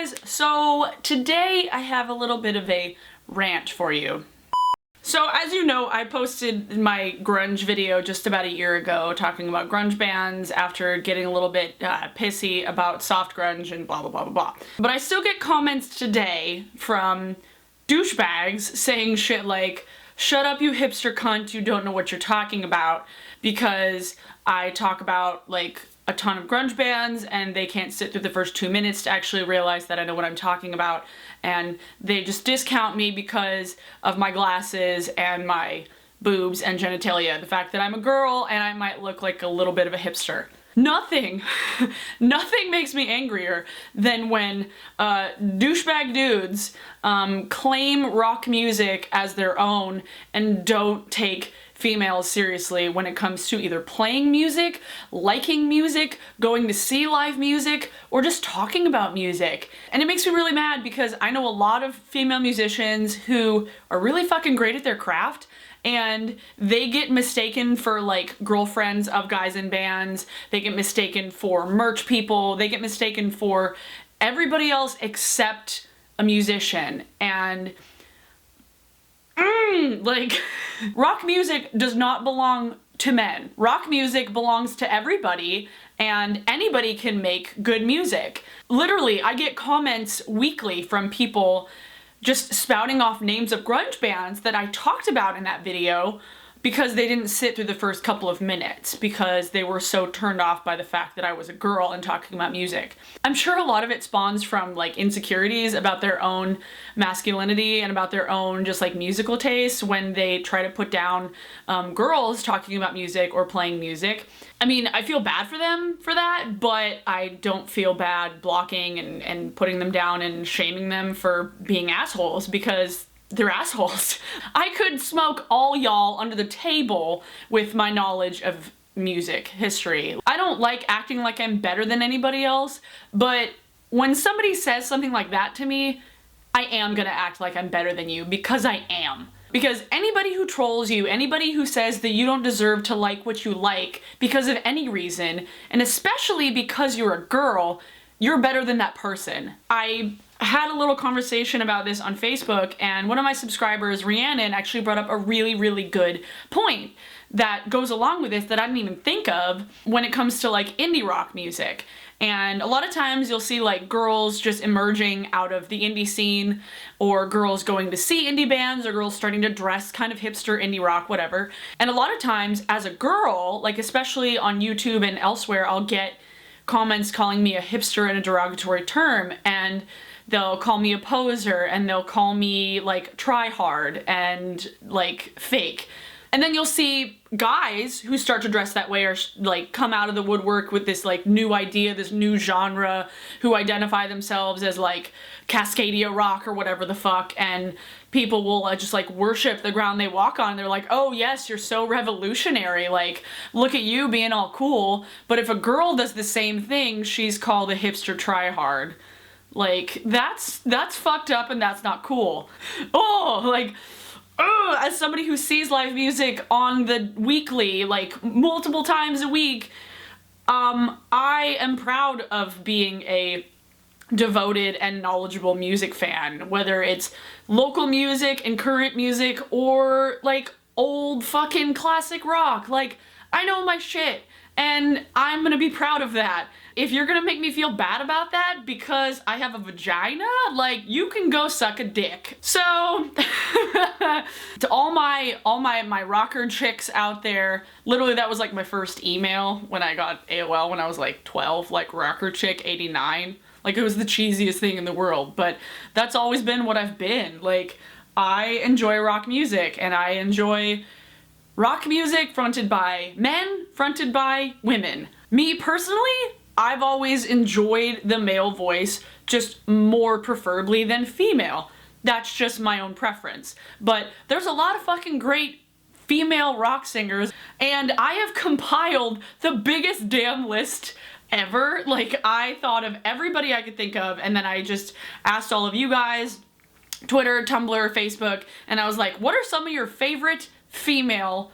guys, so today I have a little bit of a rant for you. So as you know, I posted my grunge video just about a year ago talking about grunge bands after getting a little bit pissy about soft grunge and blah blah blah blah blah. But I still get comments today from douchebags saying shit like, "Shut up, you hipster cunt, you don't know what you're talking about," because I talk about like a ton of grunge bands and they can't sit through the first 2 minutes to actually realize that I know what I'm talking about, and they just discount me because of my glasses and my boobs and genitalia, the fact that I'm a girl and I might look like a little bit of a hipster. Nothing makes me angrier than when douchebag dudes claim rock music as their own and don't take females seriously when it comes to either playing music, liking music, going to see live music, or just talking about music. And it makes me really mad because I know a lot of female musicians who are really fucking great at their craft, and they get mistaken for like girlfriends of guys in bands, they get mistaken for merch people, they get mistaken for everybody else except a musician. And like, rock music does not belong to men. Rock music belongs to everybody, and anybody can make good music. Literally, I get comments weekly from people just spouting off names of grunge bands that I talked about in that video because they didn't sit through the first couple of minutes because they were so turned off by the fact that I was a girl and talking about music. I'm sure a lot of it spawns from like insecurities about their own masculinity and about their own just like musical tastes when they try to put down girls talking about music or playing music. I mean, I feel bad for them for that, but I don't feel bad blocking and putting them down and shaming them for being assholes because they're assholes. I could smoke all y'all under the table with my knowledge of music history. I don't like acting like I'm better than anybody else, but when somebody says something like that to me, I am gonna act like I'm better than you because I am. Because anybody who trolls you, anybody who says that you don't deserve to like what you like because of any reason, and especially because you're a girl, you're better than that person. I had a little conversation about this on Facebook, and one of my subscribers, Rhiannon, actually brought up a really, really good point that goes along with this that I didn't even think of when it comes to like indie rock music. And a lot of times you'll see like girls just emerging out of the indie scene, or girls going to see indie bands, or girls starting to dress kind of hipster indie rock, whatever. And a lot of times as a girl, like especially on YouTube and elsewhere, I'll get comments calling me a hipster in a derogatory term, and they'll call me a poser, and they'll call me like try hard and like fake. And then you'll see guys who start to dress that way or like come out of the woodwork with this like new idea, this new genre, who identify themselves as like Cascadia rock or whatever the fuck, and people will just like worship the ground they walk on. They're like, "Oh yes, you're so revolutionary, like look at you being all cool." But if a girl does the same thing, she's called a hipster tryhard. Like, that's fucked up and that's not cool. Oh, like, as somebody who sees live music on the weekly, like multiple times a week, I am proud of being a devoted and knowledgeable music fan, whether it's local music and current music or like old fucking classic rock. Like, I know my shit, and I'm gonna be proud of that. If you're gonna make me feel bad about that because I have a vagina, like, you can go suck a dick. So, to all my rocker chicks out there, literally that was like my first email when I got AOL when I was like 12, like rocker chick 89. Like, it was the cheesiest thing in the world, but that's always been what I've been. Like, I enjoy rock music, and I enjoy rock music fronted by men, fronted by women. Me personally, I've always enjoyed the male voice just more preferably than female. That's just my own preference. But there's a lot of fucking great female rock singers, and I have compiled the biggest damn list ever. Like, I thought of everybody I could think of, and then I just asked all of you guys, Twitter, Tumblr, Facebook, and I was like, what are some of your favorite female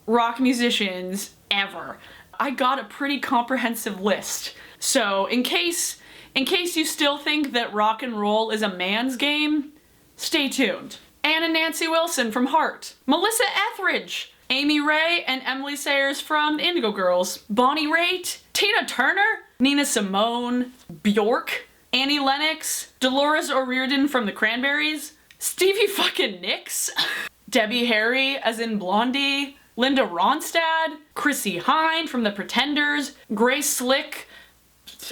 rock musicians ever? I got a pretty comprehensive list. So in case In case you still think that rock and roll is a man's game, stay tuned. Anna Nancy Wilson from Heart. Melissa Etheridge. Amy Ray and Emily Sayers from Indigo Girls. Bonnie Raitt. Tina Turner. Nina Simone. Bjork. Annie Lennox. Dolores O'Riordan from the Cranberries. Stevie fucking Nicks. Debbie Harry as in Blondie. Linda Ronstadt. Chrissy Hine from The Pretenders. Grace Slick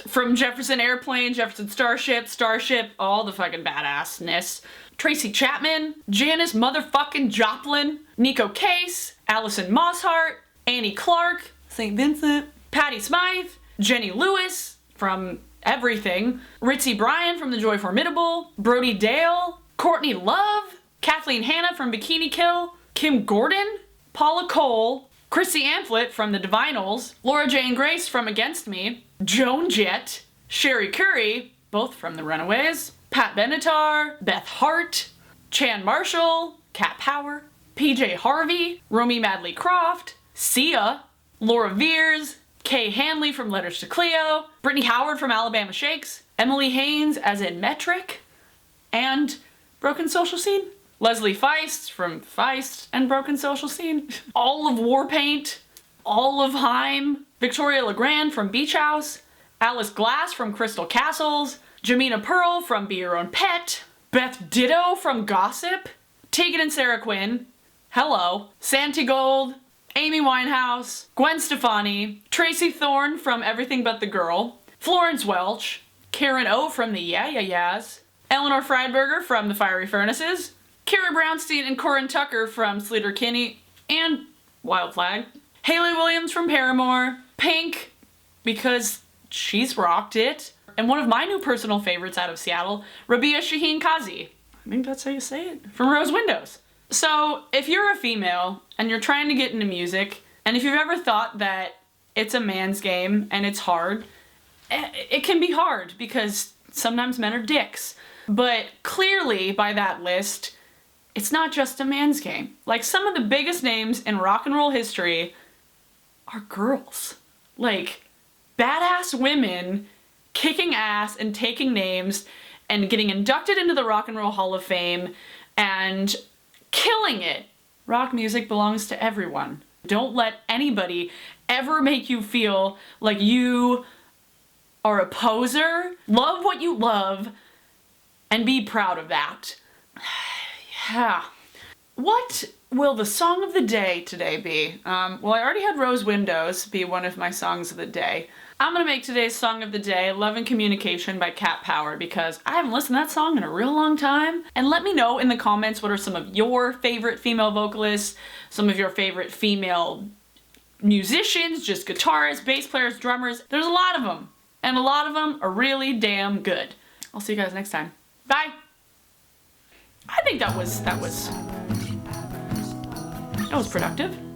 from Jefferson Airplane, Jefferson Starship, all the fucking badassness. Tracy Chapman, Janice motherfucking Joplin, Nico Case, Allison Mosshart, Annie Clark, St. Vincent, Patti Smythe, Jenny Lewis from Everything, Ritzy Bryan from The Joy Formidable, Brody Dale, Courtney Love, Kathleen Hanna from Bikini Kill, Kim Gordon, Paula Cole, Chrissy Amphlett from The Divinals, Laura Jane Grace from Against Me, Joan Jett, Sherry Curry, both from The Runaways, Pat Benatar, Beth Hart, Chan Marshall, Kat Power, PJ Harvey, Romy Madley Croft, Sia, Laura Veers, Kay Hanley from Letters to Cleo, Brittany Howard from Alabama Shakes, Emily Haynes as in Metric, and Broken Social Scene. Leslie Feist from Feist and Broken Social Scene. All of Warpaint, Olive Haim, Victoria Legrand from Beach House, Alice Glass from Crystal Castles, Jamina Pearl from Be Your Own Pet, Beth Ditto from Gossip, Tegan and Sarah Quinn, Hello, Santi Gold, Amy Winehouse, Gwen Stefani, Tracy Thorn from Everything But the Girl, Florence Welch, Karen O from the Yeah Yeah Yeahs, Eleanor Friedberger from The Fiery Furnaces, Carrie Brownstein and Corin Tucker from Sleater Kinney and Wild Flag, Hayley Williams from Paramore, Pink, because she's rocked it, and one of my new personal favorites out of Seattle, Rabia Shaheen Kazi. I think that's how you say it. From Rose Windows. So, if you're a female and you're trying to get into music, and if you've ever thought that it's a man's game and it's hard, it can be hard because sometimes men are dicks. But clearly, by that list, it's not just a man's game. Like, some of the biggest names in rock and roll history are girls. Like, badass women kicking ass and taking names and getting inducted into the Rock and Roll Hall of Fame and killing it. Rock music belongs to everyone. Don't let anybody ever make you feel like you are a poser. Love what you love and be proud of that. Yeah. What will the song of the day today be? Well, I already had Rose Windows be one of my songs of the day. I'm gonna make today's song of the day Love and Communication by Kat Power because I haven't listened to that song in a real long time. And let me know in the comments what are some of your favorite female vocalists, some of your favorite female musicians, just guitarists, bass players, drummers. There's a lot of them. And a lot of them are really damn good. I'll see you guys next time. Bye! I think that was productive.